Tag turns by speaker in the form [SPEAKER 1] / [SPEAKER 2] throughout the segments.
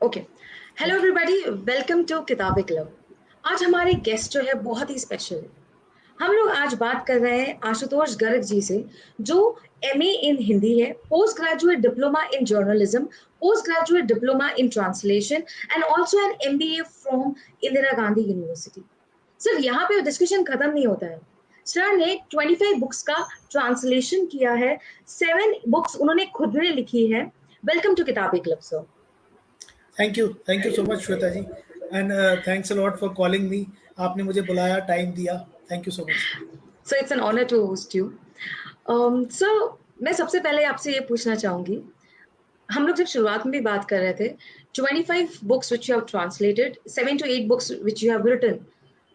[SPEAKER 1] Okay. Hello everybody, welcome to Kitaabe club. आज हमारे guest जो है बहुत ही स्पेशल है। हम लोग आज बात कर रहे हैं आशुतोष गर्ग जी से, जो एमए इन हिंदी है, post graduate diploma in journalism, post graduate diploma in translation and also an MBA from Indira Gandhi university. Sir, यहाँ पे डिस्कशन खत्म नहीं होता है। सर ने 25 बुक्स का ट्रांसलेशन किया है, 7 बुक्स उन्होंने खुद ने लिखी है। Welcome to Kitaabe club sir.
[SPEAKER 2] Thank you so much Shweta ji, and thanks a lot for calling me. आपने मुझे बुलाया, टाइम दिया, thank you so much.
[SPEAKER 1] So it's an honour to host you. Sir, मैं सबसे पहले आपसे ये पूछना चाहूंगी, हम लोग जब शुरुआत में भी बात कर रहे थे, 25 books which you have translated, 7 to 8 books which you have written.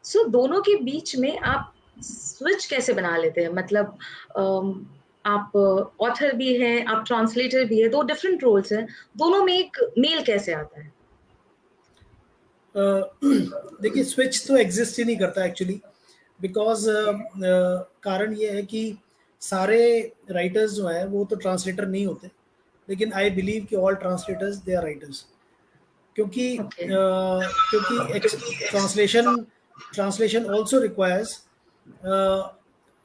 [SPEAKER 1] So दोनों के बीच में आप स्विच कैसे बना लेते हैं? मतलब आप ऑथर भी हैं, आप ट्रांसलेटर भी है, दो डिफरेंट रोल्स हैं, दोनों में एक मेल कैसे आता है?
[SPEAKER 2] देखिए, स्विच तो एग्जिस्ट ही नहीं करता एक्चुअली, बिकॉज कारण ये है कि सारे राइटर्स जो हैं वो तो ट्रांसलेटर नहीं होते, लेकिन आई बिलीव कि all translators they are writers. क्योंकि
[SPEAKER 1] okay.
[SPEAKER 2] Translation translation also requires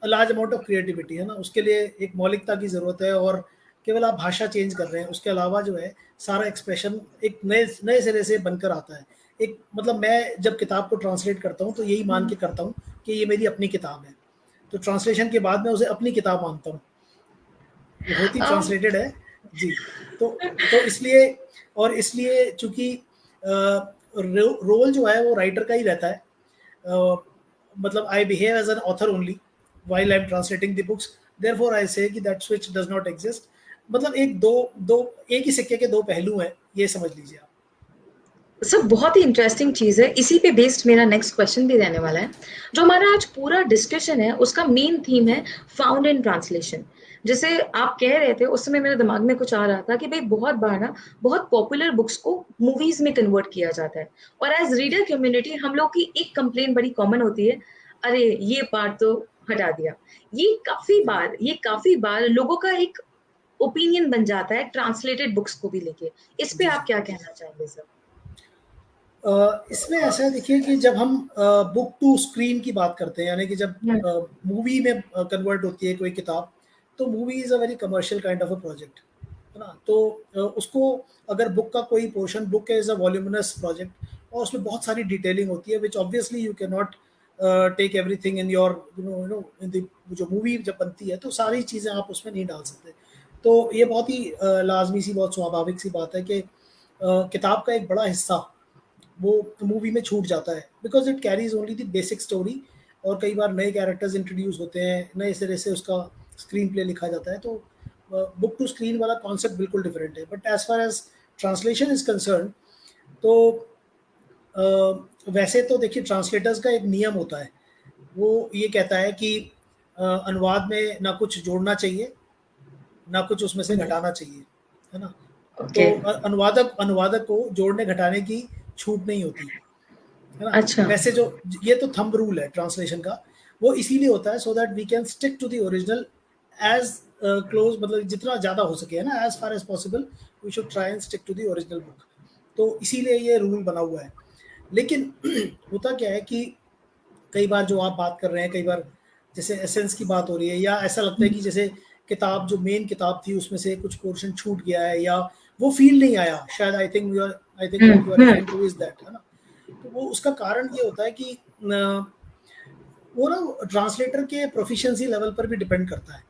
[SPEAKER 2] large amount of creativity, है ना। उसके लिए एक मौलिकता की ज़रूरत है, और केवल आप भाषा चेंज कर रहे हैं, उसके अलावा जो है सारा एक्सप्रेशन एक नए नए सिरे से बनकर आता है। एक मतलब मैं जब किताब को ट्रांसलेट करता हूँ तो यही मान के करता हूँ कि ये मेरी अपनी किताब है, तो ट्रांसलेशन के बाद मैं उसे अपनी किताब मानता हूँ, वो होती
[SPEAKER 1] um,
[SPEAKER 2] ट्रांसलेटेड है। जी। तो तो इसलिए, और इसलिए चूंकि रोल जो है वो राइटर का ही रहता है, मतलब I behave as an author only while I'm translating the books, therefore I say कि that switch does not exist। मतलब एक दो दो एक ही सिक्के के दो पहलू हैं, ये समझ लीजिए आप।
[SPEAKER 1] सर, बहुत ही इंटरेस्टिंग चीज है, इसी पे बेस्ड मेरा नेक्स्ट क्वेश्चन भी रहने वाला है। जो हमारा आज पूरा डिस्कशन है उसका मेन थीम है फाउंड इन ट्रांसलेशन। जैसे आप कह रहे थे उस समय मेरे दिमाग में कुछ आ रहा था कि भाई बहुत बार ना बहुत पॉपुलर बुक्स को मूवीज में कन्वर्ट किया जाता है, और एज रीडर कम्युनिटी हम लोग की एक कंप्लेन बड़ी कॉमन होती है, अरे ये पार्ट तो हटा दिया। ये काफी बार लोगों का एक ओपिनियन बन जाता है ट्रांसलेटेड बुक्स को भी लेके। इस पे
[SPEAKER 2] जी
[SPEAKER 1] आप
[SPEAKER 2] जी।
[SPEAKER 1] क्या कहना चाहेंगे सर?
[SPEAKER 2] इसमें ऐसा है, देखिए कि जब हम बुक टू स्क्रीन की बात करते हैं, यानी कि जब मूवी में कन्वर्ट होती है कोई किताब, तो movie is a very commercial kind of a project, है ना। तो उसको अगर बुक का कोई पोर्शन, book is a voluminous project, और उसमें बहुत सारी डिटेलिंग होती है, which obviously you can not take everything in your in the, जो मूवी जब बनती है तो सारी चीज़ें आप उसमें नहीं डाल सकते। तो ये बहुत ही लाजमी सी, बहुत स्वाभाविक सी बात है कि किताब का एक बड़ा हिस्सा वो मूवी में छूट जाता है, because it carries only the basic story, और कई बार नए कैरेक्टर्स इंट्रोड्यूस होते हैं, नए सिरे से उसका स्क्रीन प्ले लिखा जाता है। तो बुक टू स्क्रीन वाला कॉन्सेप्ट बिल्कुल डिफरेंट है। But as far as translation is concern, तो वैसे तो देखिए, ट्रांसलेटर्स का एक नियम होता है, वो ये कहता है कि अनुवाद में ना कुछ जोड़ना चाहिए, ना कुछ उसमें से घटाना चाहिए, है ना।
[SPEAKER 1] ओके।
[SPEAKER 2] तो अनुवादक अनुवादक को जोड़ने घटाने की छूट नहीं होती, है ना।
[SPEAKER 1] अच्छा।
[SPEAKER 2] वैसे जो ये तो थंब रूल है ट्रांसलेशन का, वो इसीलिए होता है so that we can stick to the original as close, मतलब जितना ज़्यादा हो सके, है ना, as far as possible we should try and stick to the original book. तो इसीलिए ये रूल बना हुआ है। लेकिन होता क्या है कि कई बार जो आप बात कर रहे हैं, कई बार जैसे एसेंस की बात हो रही है, या ऐसा लगता है कि जैसे किताब, जो मेन किताब थी उसमें से कुछ पोर्शन छूट गया है, या वो फील नहीं आया शायद। I think what you are
[SPEAKER 1] hmm.
[SPEAKER 2] Referring to is that, है ना। तो वो उसका कारण ये होता है कि वो ना ट्रांसलेटर के प्रोफिशिएंसी लेवल पर भी डिपेंड करता है।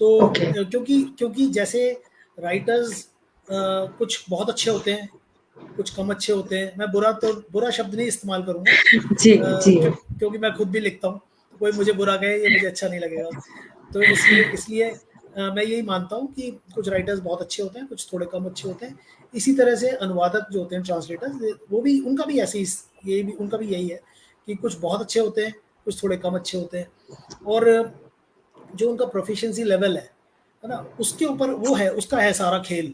[SPEAKER 2] तो
[SPEAKER 1] ओके।
[SPEAKER 2] क्योंकि क्योंकि जैसे राइटर्स कुछ बहुत अच्छे होते हैं, कुछ कम अच्छे होते हैं। मैं बुरा शब्द नहीं इस्तेमाल करूँगा,
[SPEAKER 1] जी जी।
[SPEAKER 2] क्योंकि मैं खुद भी लिखता हूँ, तो कोई मुझे बुरा कहे ये मुझे अच्छा नहीं लगेगा। तो इसलिए इसलिए मैं यही मानता हूँ कि कुछ राइटर्स बहुत अच्छे होते हैं, कुछ थोड़े कम अच्छे होते हैं। इसी तरह से अनुवादक जो होते हैं, ट्रांसलेटर्स, वो भी, उनका भी ऐसे ही, ये भी उनका भी यही है कि कुछ बहुत अच्छे होते हैं, कुछ थोड़े कम अच्छे होते हैं। और जो उनका प्रोफिशिएंसी लेवल है ना, उसके ऊपर वो है, उसका है सारा खेल।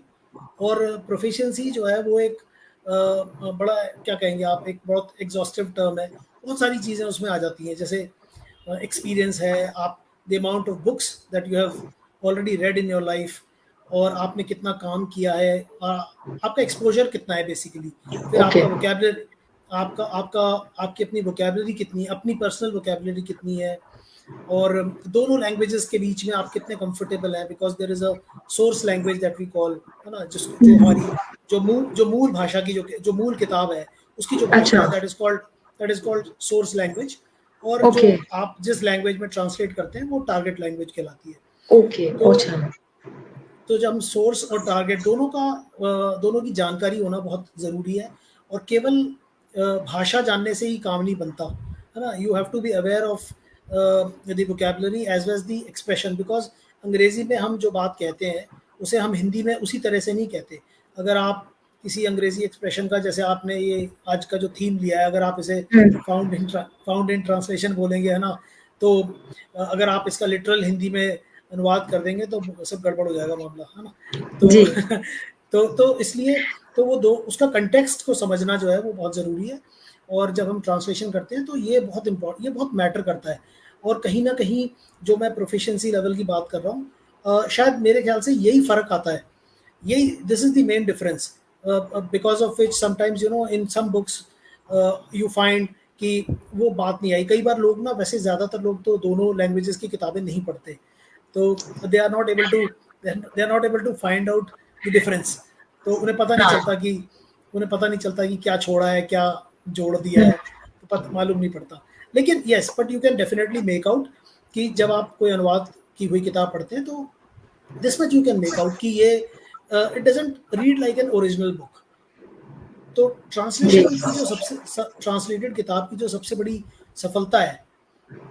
[SPEAKER 2] और प्रोफिशिएंसी जो है वो एक बड़ा, क्या कहेंगे आप, एक बहुत एग्जॉस्टिव टर्म है। बहुत सारी चीज़ें उसमें आ जाती हैं, जैसे एक्सपीरियंस है, आप the amount of books that you have already red in your life, और आपने कितना काम किया है, आपका एक्सपोजर कितना है बेसिकली, फिर
[SPEAKER 1] ओके,
[SPEAKER 2] आपका वोकैबुलरी, आपका आपका आपकी अपनी वोकैबुलरी कितनी है, अपनी पर्सनल वोकैबुलरी कितनी है, और दोनों लैंग्वेजेस के बीच में आप कितने कंफर्टेबल हैं, because there is a source language that we call, है ना, जो हमारी जो मूल भाषा की जो मूल किताब है उसकी जो भाषा
[SPEAKER 1] अच्छा,
[SPEAKER 2] है, that is called source language, और जो
[SPEAKER 1] ओके,
[SPEAKER 2] आप जिस लैंग्वेज में ट्रांसलेट करते हैं वो टारगेट लैंग्वेज कहलाती है।
[SPEAKER 1] ओके,
[SPEAKER 2] तो
[SPEAKER 1] अच्छा,
[SPEAKER 2] जब हम सोर्स और टारगेट दोनों की जानकारी होना बहुत ज़रूरी है, और केवल भाषा जानने से ही काम नहीं बनता, है ना, you have to be aware of the vocabulary as well as the expression, because Angrezi में हम जो बात कहते हैं उसे हम हिंदी में उसी तरह से नहीं कहते। अगर आप किसी अंग्रेजी एक्सप्रेशन का, जैसे आपने ये आज का जो थीम लिया है, अगर आप इसे
[SPEAKER 1] हम्म,
[SPEAKER 2] फाउंड इन ट्रांसलेशन बोलेंगे, है ना, तो अगर आप इसका लिटरल हिंदी में अनुवाद कर देंगे तो सब गड़बड़ हो जाएगा मामला, है ना।
[SPEAKER 1] जी,
[SPEAKER 2] तो तो इसलिए तो वो दो उसका कंटेक्स्ट को समझना जो है वो बहुत ज़रूरी है, और जब हम ट्रांसलेशन करते हैं तो ये बहुत मैटर करता है। और कहीं ना कहीं जो मैं प्रोफिशिएंसी लेवल की बात कर रहा हूँ, शायद मेरे ख्याल से यही फ़र्क आता है, यही this is the main difference, because of which sometimes you know in some books you find कि वो बात नहीं आई। कई बार लोग ना, वैसे ज़्यादातर लोग तो दोनों लैंग्वेजेस की किताबें नहीं पढ़ते, तो they are not able to find out the difference. तो
[SPEAKER 1] हाँ,
[SPEAKER 2] उन्हें पता नहीं चलता कि क्या छोड़ा है, क्या जोड़ दिया
[SPEAKER 1] हम्म,
[SPEAKER 2] है, तो मालूम नहीं पड़ता। लेकिन yes, but you can definitely make out कि जब आप कोई अनुवाद की हुई किताब पढ़ते हैं तो this much you can make out कि ये it doesn't read like an original book. तो
[SPEAKER 1] जी,
[SPEAKER 2] ट्रांसलेटेड किताब की जो सबसे बड़ी सफलता है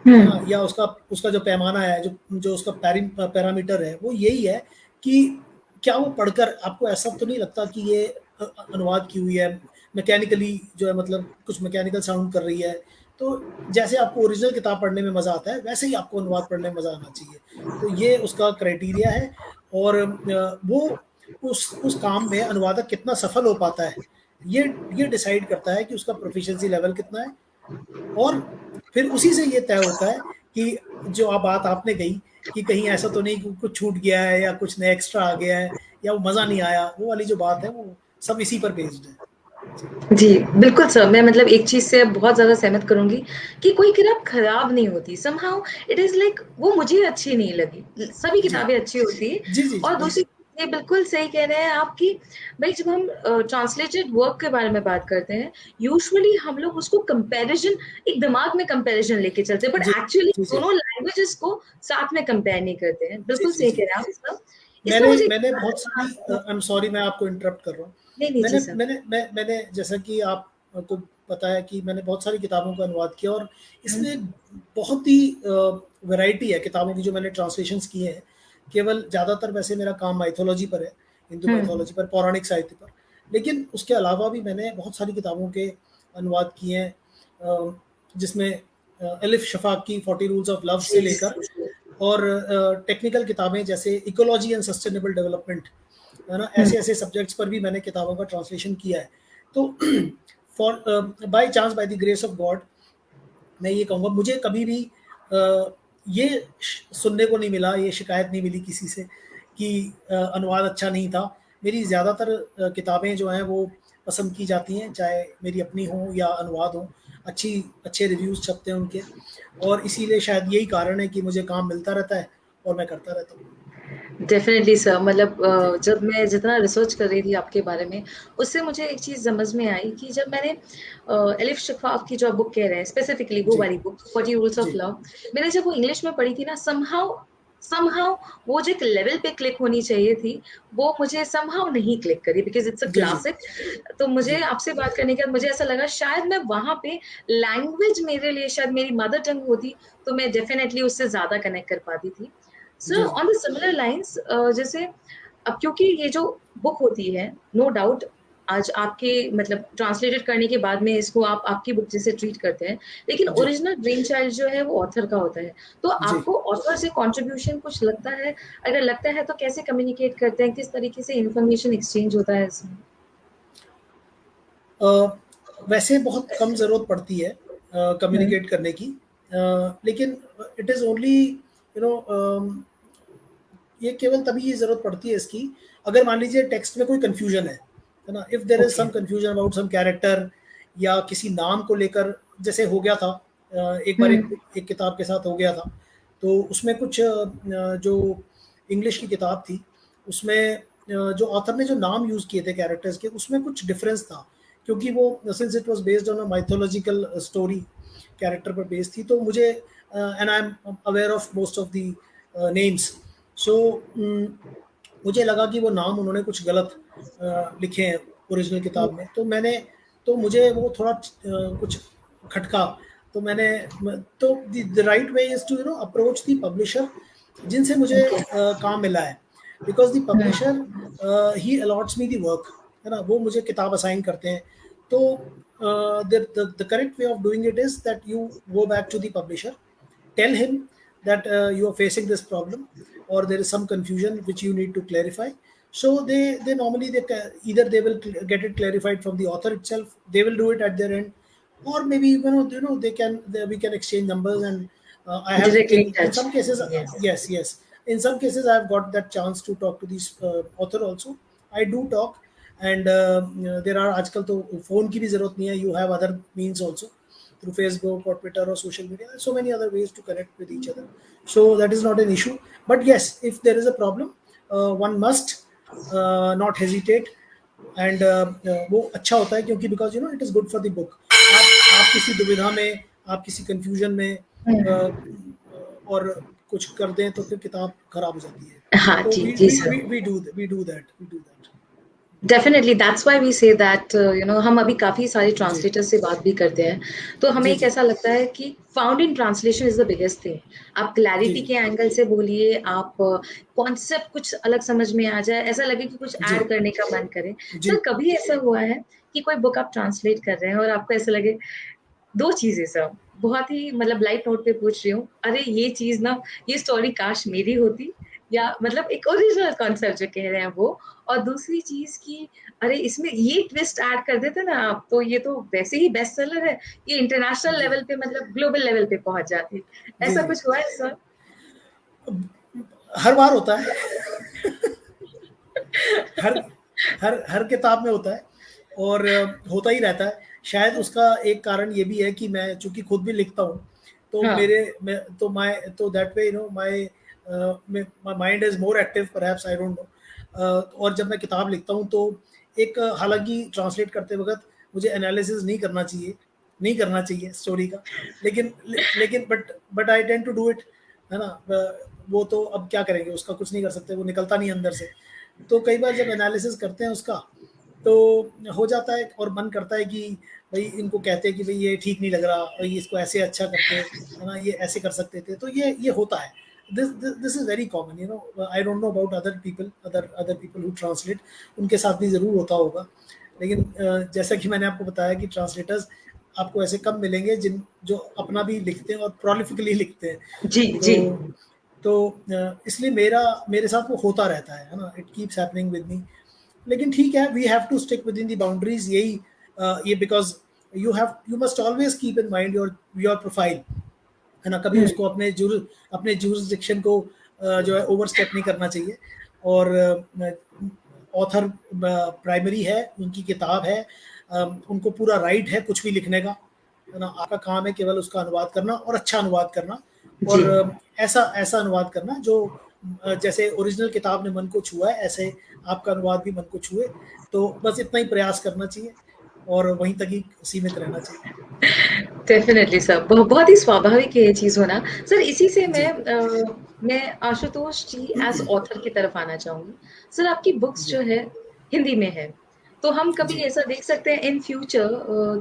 [SPEAKER 2] ना,
[SPEAKER 1] हम्म,
[SPEAKER 2] या उसका उसका जो पैमाना है, जो उसका पैरामीटर है, वो यही है कि क्या वो पढ़कर आपको ऐसा तो नहीं लगता कि ये अनुवाद की हुई है मैकेनिकली, जो है मतलब कुछ मैकेनिकल साउंड कर रही है। तो जैसे आपको ओरिजिनल किताब पढ़ने में मज़ा आता है, वैसे ही आपको अनुवाद पढ़ने में मज़ा आना चाहिए। तो ये उसका क्राइटेरिया है, और वो उस काम में अनुवादक कितना सफल हो पाता है, ये डिसाइड करता है कि उसका प्रोफिशिएंसी लेवल कितना है। और फिर उसी से ये तय होता है कि जो बात आपने कही कि कहीं ऐसा तो नहीं कि कुछ छूट गया है या कुछ नया एक्स्ट्रा आ गया है या वो मज़ा नहीं आया, वो वाली जो बात है वो सब इसी पर बेस्ड है। जी
[SPEAKER 1] जी, बिल्कुल सर, मैं मतलब एक चीज़ से बहुत ज़्यादा सहमत करूँगी कि कोई किताब खराब नहीं होती, समहाउ इट इज़ लाइक वो मुझे अच्छी नहीं लगी, सभी
[SPEAKER 2] जी
[SPEAKER 1] किताबें अच्छी होती हैं।
[SPEAKER 2] जी जी जी
[SPEAKER 1] और दूसरी
[SPEAKER 2] बिल्कुल।
[SPEAKER 1] चीज़, ये बिल्कुल सही कह रहे हैं आप कि भई जब हम ट्रांसलेटेड वर्क के बारे में बात करते हैं, यूजुअली हम लोग उसको कंपैरिज़न, एक दिमाग में कंपैरिज़न लेके चलते हैं, बट
[SPEAKER 2] जी
[SPEAKER 1] एक्चुअली
[SPEAKER 2] जी जी
[SPEAKER 1] दोनों लैंग्वेजेस को साथ में कंपेयर नहीं करते हैं।
[SPEAKER 2] जी
[SPEAKER 1] बिल्कुल
[SPEAKER 2] जी
[SPEAKER 1] सही
[SPEAKER 2] जी
[SPEAKER 1] कह रहे हैं आप सर। इसमें
[SPEAKER 2] मैंने
[SPEAKER 1] मुझे
[SPEAKER 2] मैंने बहुत सारी, आई एम सॉरी मैं आपको इंटरप्ट कर रहा हूँ।
[SPEAKER 1] नहीं, नहीं, जी सर।
[SPEAKER 2] मैंने जैसा कि आपको पता है कि मैंने बहुत सारी किताबों का अनुवाद किया, और
[SPEAKER 1] हुँ,
[SPEAKER 2] इसमें बहुत ही वैरायटी है किताबों की जो मैंने ट्रांसलेशंस किए हैं। केवल ज़्यादातर वैसे मेरा काम माइथोलॉजी पर है, हिंदू
[SPEAKER 1] हुँ,
[SPEAKER 2] माइथोलॉजी पर, पौराणिक साहित्य पर। लेकिन उसके अलावा भी मैंने बहुत सारी किताबों के अनुवाद किए हैं, जिसमें अलिफ शफाक की 40 रूल्स ऑफ लव से
[SPEAKER 1] जी,
[SPEAKER 2] लेकर,
[SPEAKER 1] जी, जी।
[SPEAKER 2] और टेक्निकल किताबें जैसे इकोलॉजी एंड सस्टेनेबल डेवलपमेंट, है ना,
[SPEAKER 1] हुँ,
[SPEAKER 2] ऐसे ऐसे सब्जेक्ट्स पर भी मैंने किताबों का ट्रांसलेशन किया है। तो for by chance, by the grace of God, मैं ये कहूँगा मुझे कभी भी ये सुनने को नहीं मिला, ये शिकायत नहीं मिली किसी से कि अनुवाद अच्छा नहीं था। मेरी ज़्यादातर किताबें जो हैं वो पसंद की जाती हैं, चाहे मेरी अपनी हो या अनुवाद हो। अच्छे रिव्यूज़ छपते हैं उनके, और इसीलिए शायद यही कारण है कि मुझे काम मिलता रहता है और मैं करता रहता हूँ।
[SPEAKER 1] डेफ़िनिटली सर, मतलब
[SPEAKER 2] जी,
[SPEAKER 1] जब मैं जितना रिसर्च कर रही थी आपके बारे में, उससे मुझे एक चीज़ समझ में आई कि जब मैंने एलिफ शफ़ाफ़ की जो आप बुक कह रहे हैं, स्पेसिफिकली वो
[SPEAKER 2] जी,
[SPEAKER 1] वाली बुक 40 रूल्स ऑफ
[SPEAKER 2] जी,
[SPEAKER 1] लव, मैंने जब वो इंग्लिश में पढ़ी थी ना, समहाउ समहाउ वो जो एक लेवल पे क्लिक होनी चाहिए थी, वो मुझे समहाउ नहीं क्लिक करी, बिकॉज़ इट्स अ
[SPEAKER 2] जी, जी,
[SPEAKER 1] क्लासिक। तो मुझे
[SPEAKER 2] जी,
[SPEAKER 1] आपसे बात करने के बाद मुझे ऐसा लगा शायद मैं वहाँ पे लैंग्वेज मेरे लिए शायद मेरी मदर टंग होती, तो मैं डेफ़िनिटली उससे ज़्यादा कनेक्ट कर पाती थी। सर
[SPEAKER 2] जी, जी,
[SPEAKER 1] ऑन द सिमिलर लाइन्स, जैसे अब क्योंकि ये जो बुक होती है, नो डाउट आज आपके मतलब ट्रांसलेटेड करने के बाद में इसको आप आपकी बुक जैसे ट्रीट करते हैं, लेकिन
[SPEAKER 2] जी,
[SPEAKER 1] ओरिजिनल ब्रेन चाइल्ड जो है वो ऑथर का होता है। तो
[SPEAKER 2] जी।
[SPEAKER 1] आपको ऑथर से कंट्रीब्यूशन कुछ लगता है? अगर लगता है तो कैसे कम्युनिकेट करते हैं? किस तरीके से इन्फॉर्मेशन एक्सचेंज होता है इसमें?
[SPEAKER 2] अ, वैसे बहुत कम ज़रूरत पड़ती है
[SPEAKER 1] हुँ,
[SPEAKER 2] कम्युनिकेट करने की, लेकिन it is only you know ये केवल तभी ये जरूरत पड़ती है इसकी, अगर मान लीजिए टेक्स्ट में कोई कंफ्यूजन है ना, if there is some
[SPEAKER 1] okay.
[SPEAKER 2] Confusion about some character या किसी नाम को लेकर, जैसे हो गया था एक बार
[SPEAKER 1] हम्म।
[SPEAKER 2] एक किताब के साथ हो गया था, तो उसमें कुछ जो इंग्लिश की किताब थी उसमें जो ऑथर ने जो नाम यूज़ किए थे कैरेक्टर्स के, उसमें कुछ डिफरेंस था, क्योंकि वो since it was based on a mythological story, character पर बेस्ड थी, तो मुझे and I am aware of most of the names, so मुझे लगा कि वो नाम उन्होंने कुछ गलत लिखे हैं ओरिजिनल किताब में, तो मैंने, तो मुझे वो थोड़ा कुछ खटका, तो मैंने, तो the right way is to approach the publisher जिनसे मुझे
[SPEAKER 1] ओके।
[SPEAKER 2] काम मिला है, बिकॉज द
[SPEAKER 1] हम्म।
[SPEAKER 2] पब्लिशर ही अलॉट्स मी द वर्क, है ना, वो मुझे किताब असाइन करते हैं, तो the correct way of doing it is that you go back to the publisher, tell him that you are facing this problem or there is some confusion which you need to clarify, so they normally either they will get it clarified from the author itself, they will do it at their end, or maybe we can exchange numbers, and I have
[SPEAKER 1] directly
[SPEAKER 2] in
[SPEAKER 1] touch.
[SPEAKER 2] some cases,
[SPEAKER 1] yes.
[SPEAKER 2] yes, in some cases I have got that chance to talk to this author also, I do talk, and there are आजकल तो phone की भी जरूरत नहीं है, you have other means also through Facebook or Twitter or social media. There's so many other ways to connect with each other. So that is not an issue. But yes, if there is a problem, one must not hesitate. And वो अच्छा होता है, क्योंकि because it is good for the book. आप किसी दुविधा में, आप किसी confusion में और कुछ कर दें तो फिर किताब खराब हो जाती है.
[SPEAKER 1] हाँ
[SPEAKER 2] तो
[SPEAKER 1] जी जी sir.
[SPEAKER 2] we do that.
[SPEAKER 1] Definitely that's why we say that हम अभी काफी सारे
[SPEAKER 2] जी
[SPEAKER 1] ट्रांसलेटर से बात भी करते हैं, तो हमें
[SPEAKER 2] जी
[SPEAKER 1] एक
[SPEAKER 2] जी
[SPEAKER 1] ऐसा लगता है कि found in translation is the biggest thing. आप
[SPEAKER 2] जी
[SPEAKER 1] क्लैरिटी
[SPEAKER 2] जी
[SPEAKER 1] के एंगल से बोलिए, आप कॉन्सेप्ट कुछ अलग समझ में आ जाए, ऐसा लगे कि कुछ
[SPEAKER 2] जी
[SPEAKER 1] ऐड करने का मन करे।
[SPEAKER 2] जी
[SPEAKER 1] सर कभी ऐसा हुआ है कि कोई बुक आप ट्रांसलेट कर रहे हैं और आपको ऐसा लगे, दो चीजें सर, बहुत ही मतलब लाइट नोट पे पूछ रही हूँ, अरे ये चीज ना, ये स्टोरी काश मेरी होती, या मतलब एक ओरिजिनल कॉन्सेप्ट जो कह रहे हैं वो, और दूसरी चीज की अरे इसमें ये ट्विस्ट ऐड कर देते ना आप, तो ये तो वैसे ही बेस्ट सेलर है, ये इंटरनेशनल
[SPEAKER 2] जी
[SPEAKER 1] लेवल पे मतलब ग्लोबल लेवल पे पहुंच जाती।
[SPEAKER 2] जी
[SPEAKER 1] ऐसा
[SPEAKER 2] जी
[SPEAKER 1] कुछ हुआ है सर?
[SPEAKER 2] हर बार होता है. हर हर किताब में होता है, और होता ही रहता है. शायद उसका एक कारण ये भी है कि मैं चूंकि खुद भी लिखता हूँ, तो
[SPEAKER 1] हाँ।
[SPEAKER 2] मेरे मैं तो माय तो that way my my mind is more active perhaps, I don't know. और जब मैं किताब लिखता हूँ तो एक, हालांकि ट्रांसलेट करते वक्त मुझे एनालिसिस नहीं करना चाहिए स्टोरी का, लेकिन but I tend to do it, है ना. वो तो अब क्या करेंगे, उसका कुछ नहीं कर सकते, वो निकलता नहीं अंदर से. तो कई बार जब एनालिसिस करते हैं उसका, तो हो जाता है और मन करता है कि भाई इनको कहते हैं कि भाई ये ठीक नहीं लग रहा, भाई इसको ऐसे अच्छा करते, है ना, ये ऐसे कर सकते थे, तो ये होता है. This is very common, I don't know about other people who translate, उनके साथ भी ज़रूर होता होगा. लेकिन जैसा कि मैंने आपको बताया कि ट्रांसलेटर्स आपको ऐसे कम मिलेंगे जिन जो अपना भी लिखते हैं और प्रोलिफिकली लिखते हैं.
[SPEAKER 1] जी
[SPEAKER 2] तो
[SPEAKER 1] जी।
[SPEAKER 2] तो इसलिए मेरे साथ वो होता रहता है ना, it keeps happening with me. लेकिन ठीक है, we have to stick within the boundaries, यही ये because you must always keep in mind your profile, है ना. कभी उसको अपने जुरिस्डिक्शन को जो है ओवरस्टेप नहीं करना चाहिए. और ऑथर प्राइमरी है, उनकी किताब है, उनको पूरा राइट है कुछ भी लिखने का, है ना. आपका काम है केवल उसका अनुवाद करना, और अच्छा अनुवाद करना,
[SPEAKER 1] जी।
[SPEAKER 2] और ऐसा अनुवाद करना जो जैसे ओरिजिनल किताब ने मन को छुआ है, ऐसे आपका अनुवाद भी मन को छुए. तो बस इतना ही प्रयास करना चाहिए, और वहीं तक ही सीमित रहना चाहिए.
[SPEAKER 1] डेफिनेटली सर, बहुत ही स्वाभाविक है ये चीज होना। सर इसी से
[SPEAKER 2] जी
[SPEAKER 1] मैं आशुतोष जी एज ऑथर की तरफ आना चाहूंगी। सर आपकी बुक्स
[SPEAKER 2] जी
[SPEAKER 1] जो है हिंदी में है, तो हम कभी
[SPEAKER 2] जी
[SPEAKER 1] ऐसा देख सकते हैं इन फ्यूचर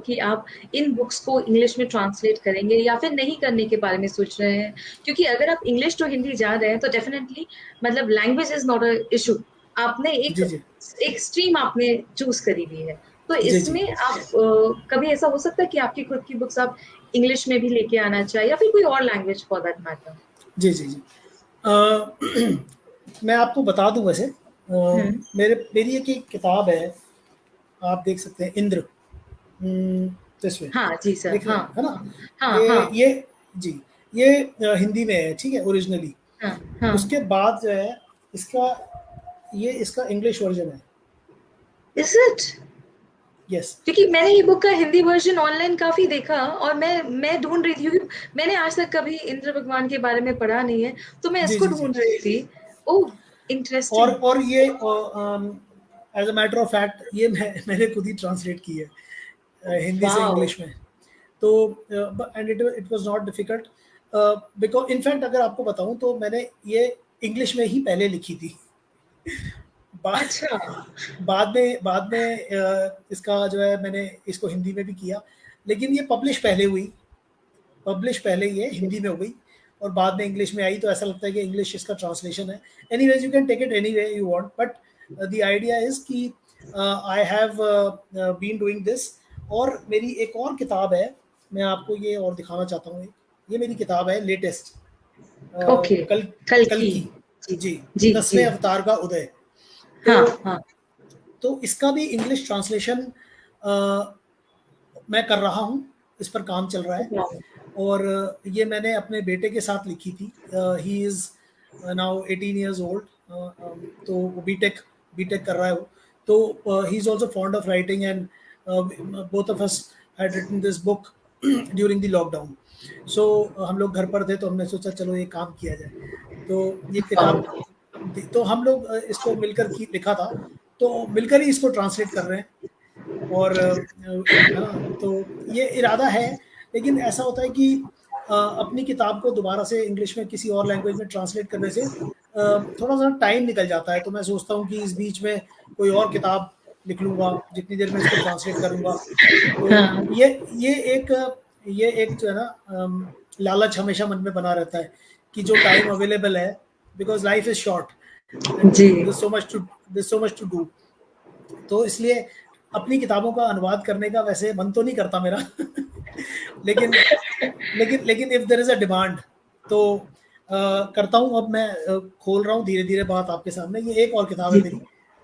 [SPEAKER 1] कि आप इन बुक्स को इंग्लिश में ट्रांसलेट करेंगे या फिर नहीं करने के बारे में सोच रहे हैं? क्योंकि अगर आप इंग्लिश टू हिंदी जा रहे हैं तो डेफिनेटली मतलब language is not a issue, आपने एक
[SPEAKER 2] जी जी
[SPEAKER 1] एक स्ट्रीम आपने चूज करी हुई है, तो
[SPEAKER 2] जी जी
[SPEAKER 1] इसमें आप कभी ऐसा हो सकता है कि आपकी खुद की बुक्स आप इंग्लिश में भी लेके आना चाहिए या फिर कोई और लैंग्वेज फॉर दैट मैटर?
[SPEAKER 2] जी जी जी मैं आपको बता दूं वैसे,
[SPEAKER 1] हम्म।
[SPEAKER 2] मेरी एक किताब है, आप देख सकते हैं, इंद्र, दिस वे,
[SPEAKER 1] हाँ जी सर।
[SPEAKER 2] देख रहे
[SPEAKER 1] हाँ
[SPEAKER 2] हैं, है ना.
[SPEAKER 1] हाँ
[SPEAKER 2] ये
[SPEAKER 1] हाँ
[SPEAKER 2] जी, ये हिंदी में है, ठीक है, ओरिजिनली.
[SPEAKER 1] हाँ हाँ।
[SPEAKER 2] उसके बाद जो है इसका ये इसका इंग्लिश वर्जन है।
[SPEAKER 1] Is it?
[SPEAKER 2] यस।
[SPEAKER 1] क्योंकि मैंने ये बुक का हिंदी वर्जन ऑनलाइन काफी देखा और मैं ढूंढ रही थी, क्योंकि मैंने आज तक कभी इंद्र भगवान के बारे में पढ़ा नहीं है, तो मैं
[SPEAKER 2] जी
[SPEAKER 1] इसको
[SPEAKER 2] जी जी।
[SPEAKER 1] ढूंढ रही थी। Oh, interesting.
[SPEAKER 2] और ये as a matter of fact ये मैंने खुद ही ट्रांसलेट की है हिंदी से
[SPEAKER 1] वाओ।
[SPEAKER 2] इंग्लिश में। तो and it was not difficult, because in fact अगर आपको बताऊं तो मैंने ये इंग्लिश में ही पहले लिखी थी। बा,
[SPEAKER 1] अच्छा।
[SPEAKER 2] बाद में इसका जो है मैंने इसको हिंदी में भी किया, लेकिन ये पब्लिश पहले ये हिंदी में हो गई और बाद में इंग्लिश में आई, तो ऐसा लगता है कि इंग्लिश इसका ट्रांसलेशन है। Anyways you can take it any way you want, but the idea is कि I have been doing this. और मेरी एक और किताब है, मैं आपको ये और दिखाना चाहता हूँ। ये मेरी किताब है लेटेस्ट,
[SPEAKER 1] ओके।
[SPEAKER 2] कल
[SPEAKER 1] कल
[SPEAKER 2] कल
[SPEAKER 1] की।
[SPEAKER 2] की।
[SPEAKER 1] जी
[SPEAKER 2] जी,
[SPEAKER 1] जी
[SPEAKER 2] 10वें
[SPEAKER 1] जी।
[SPEAKER 2] अवतार का उदय। तो
[SPEAKER 1] हाँ हाँ।
[SPEAKER 2] इसका भी इंग्लिश ट्रांसलेशन मैं कर रहा हूँ, इस पर काम चल रहा है। और ये मैंने अपने बेटे के साथ लिखी थी। He is now 18 years old, तो वो बीटेक कर रहा है वो। तो he is also fond of writing, and both of us had written this book during the lockdown. So हम लोग घर पर थे तो हमने सोचा चलो ये काम किया जाए। तो ये किताब, तो हम लोग इसको मिलकर लिखा था, तो मिलकर ही इसको ट्रांसलेट कर रहे हैं। और है ना, तो ये इरादा है। लेकिन ऐसा होता है कि अपनी किताब को दोबारा से इंग्लिश में किसी और लैंग्वेज में ट्रांसलेट करने से थोड़ा सा टाइम निकल जाता है। तो मैं सोचता हूँ कि इस बीच में कोई और किताब लिख लूँगा जितनी देर में इसको ट्रांसलेट करूँगा। तो
[SPEAKER 1] हाँ
[SPEAKER 2] ये एक जो है ना, लालच हमेशा मन में बना रहता है कि जो टाइम अवेलेबल है, because life is short and
[SPEAKER 1] जी।
[SPEAKER 2] This so much to do. तो इसलिए अपनी किताबों का अनुवाद करने का वैसे मन तो नहीं करता मेरा लेकिन लेकिन if there is a demand तो करता हूँ। अब मैं खोल रहा हूँ धीरे धीरे बात आपके सामने। ये एक और किताब है
[SPEAKER 1] जी।
[SPEAKER 2] मेरी,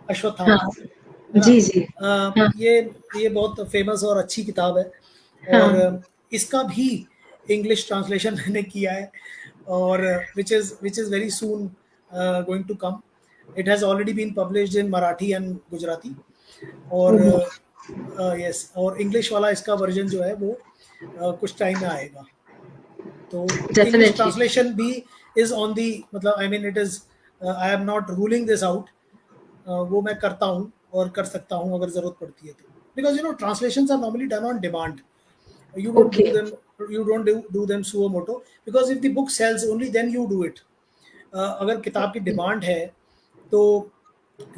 [SPEAKER 2] अश्वत्थामा,
[SPEAKER 1] हाँ
[SPEAKER 2] है ना।
[SPEAKER 1] जी जी। हाँ
[SPEAKER 2] ये बहुत फेमस और अच्छी किताब है। और
[SPEAKER 1] हाँ।
[SPEAKER 2] इसका भी इंग्लिश ट्रांसलेशन मैंने किया है, और which is very soon going to come. It has already been published in Marathi and Gujarati. और यस, और इंग्लिश वाला इसका वर्जन जो है वो कुछ टाइम में आएगा। तो इंग्लिश
[SPEAKER 1] डेफिनेटली।
[SPEAKER 2] ट्रांसलेशन भी इज ऑन दी, मतलब I mean it is, I am not ruling this out. वो मैं करता हूँ और कर सकता हूँ अगर जरूरत पड़ती है तो, because you know translations are normally done on demand. You don't do
[SPEAKER 1] okay.
[SPEAKER 2] them, you don't do them suo moto, because if the book sells only then you do it. अगर किताब की डिमांड है तो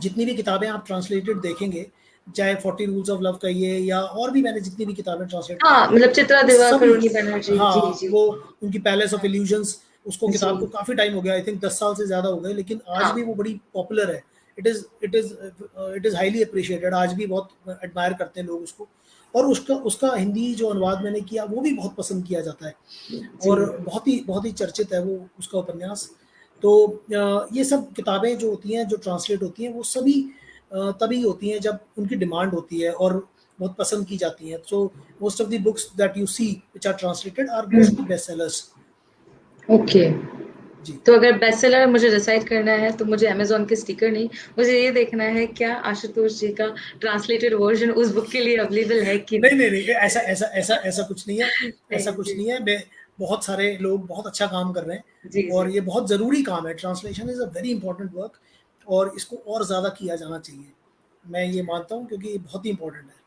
[SPEAKER 2] जितनी भी किताबें आप translated देखेंगे, चाहे 40 रूल्स ऑफ लव कहिए या और भी मैंने जितनी भी किताबें ट्रांसलेट की
[SPEAKER 1] हाँ,
[SPEAKER 2] हैं,
[SPEAKER 1] मतलब चित्रा
[SPEAKER 2] वो
[SPEAKER 1] दिवाकर,
[SPEAKER 2] सभी,
[SPEAKER 1] उर्मी बनर्जी। जी
[SPEAKER 2] हाँ,
[SPEAKER 1] जी।
[SPEAKER 2] वो उनकी पैलेस ऑफ इल्यूजन्स, उसको किताब को
[SPEAKER 1] जी।
[SPEAKER 2] काफ़ी टाइम हो गया, आई थिंक 10 साल से ज़्यादा हो गए, लेकिन आज
[SPEAKER 1] हाँ
[SPEAKER 2] भी वो बड़ी पॉपुलर है। इट इज़ हाईली अप्रिशिएटेड, आज भी बहुत एडमायर करते हैं लोग उसको। और उसका उसका हिंदी जो अनुवाद मैंने किया वो भी बहुत पसंद किया जाता है,
[SPEAKER 1] जी।
[SPEAKER 2] और बहुत ही चर्चित है वो उसका उपन्यास। तो ये सब किताबें जो होती हैं, जो ट्रांसलेट होती हैं, वो सभी तभी होती हैं जब उनकी डिमांड होती है और बहुत पसंद की जाती हैं। So most of the books that you see which are translated are mostly best sellers.
[SPEAKER 1] Okay.
[SPEAKER 2] जी
[SPEAKER 1] तो अगर बेस्ट सेलर मुझे डिसाइड करना है तो मुझे अमेजोन के स्टिकर नहीं, मुझे ये देखना है क्या आशुतोष जी का ट्रांसलेटेड वर्जन उस बुक के लिए अवेलेबल है कि
[SPEAKER 2] नहीं नहीं नहीं, ऐसा कुछ नहीं है। ऐसा
[SPEAKER 1] नहीं।
[SPEAKER 2] कुछ
[SPEAKER 1] जी
[SPEAKER 2] नहीं है। बहुत सारे लोग बहुत अच्छा काम कर रहे हैं,
[SPEAKER 1] जी
[SPEAKER 2] और
[SPEAKER 1] जी।
[SPEAKER 2] ये बहुत ज़रूरी काम है। Translation is a very important work, और इसको और ज़्यादा किया जाना चाहिए, मैं ये मानता हूँ, क्योंकि ये बहुत ही इंपॉर्टेंट है।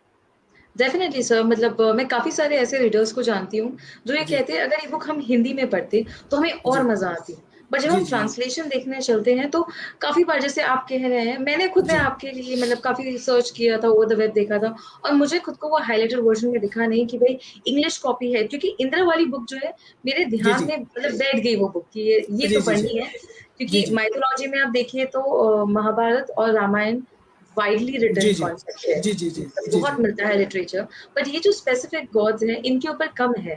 [SPEAKER 1] डेफिनेटली सर, मतलब मैं काफी सारे ऐसे रीडर्स को जानती हूँ जो ये
[SPEAKER 2] जी
[SPEAKER 1] कहते हैं अगर ये बुक हम हिंदी में पढ़ते तो हमें और
[SPEAKER 2] जी
[SPEAKER 1] मजा आती, बट जब
[SPEAKER 2] जी
[SPEAKER 1] हम
[SPEAKER 2] जी
[SPEAKER 1] ट्रांसलेशन देखने चलते हैं तो काफी बार, जैसे आप कह रहे हैं, मैंने खुद में
[SPEAKER 2] जी
[SPEAKER 1] आपके लिए मतलब काफी सर्च किया था, ओवर द वेब देखा था, और मुझे खुद को वो हाईलाइटेड वर्जन में दिखा नहीं कि भाई इंग्लिश कॉपी है, क्योंकि इंदिरा वाली बुक जो है मेरे
[SPEAKER 2] जी
[SPEAKER 1] ध्यान
[SPEAKER 2] जी
[SPEAKER 1] में मतलब बैठ गई वो बुक कि ये
[SPEAKER 2] जी
[SPEAKER 1] तो
[SPEAKER 2] जी जी
[SPEAKER 1] पढ़नी है।
[SPEAKER 2] जी
[SPEAKER 1] क्योंकि
[SPEAKER 2] जी
[SPEAKER 1] माइथोलॉजी में आप देखिए तो महाभारत और रामायण वाइडली
[SPEAKER 2] जी
[SPEAKER 1] रिटन
[SPEAKER 2] जी
[SPEAKER 1] कॉन्सेप्ट है,
[SPEAKER 2] जी जी जी
[SPEAKER 1] मतलब
[SPEAKER 2] जी
[SPEAKER 1] बहुत
[SPEAKER 2] जी।
[SPEAKER 1] मिलता है लिटरेचर, बट ये जो स्पेसिफिक गॉड्स हैं इनके ऊपर कम है,